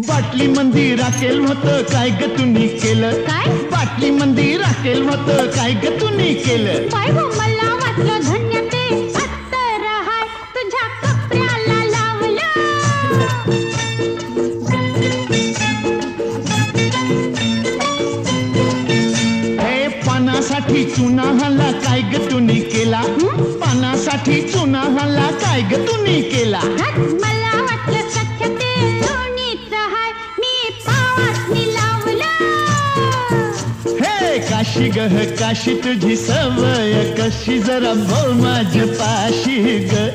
बाटली मंदी राखेल होतं काय ग तुम्ही केलं काय? बाटली मंदी राखेल होतं काय ग तुम्ही केलं बाय हो मला वाटलं धन्य ते अत्तर हाय तुझ्या कपड्याला लावलं हे पानासाठी चुना हल्ला काय ग तुम्ही केला पानासाठी चुना हल्ला काय ग तुम्ही केला मला वाटलं सख्य ते लोणीच हाय मी पावासनी लावलं हे काशी गह काशी तुझी सवय कशी जरा बोल माझ्या पाशी ग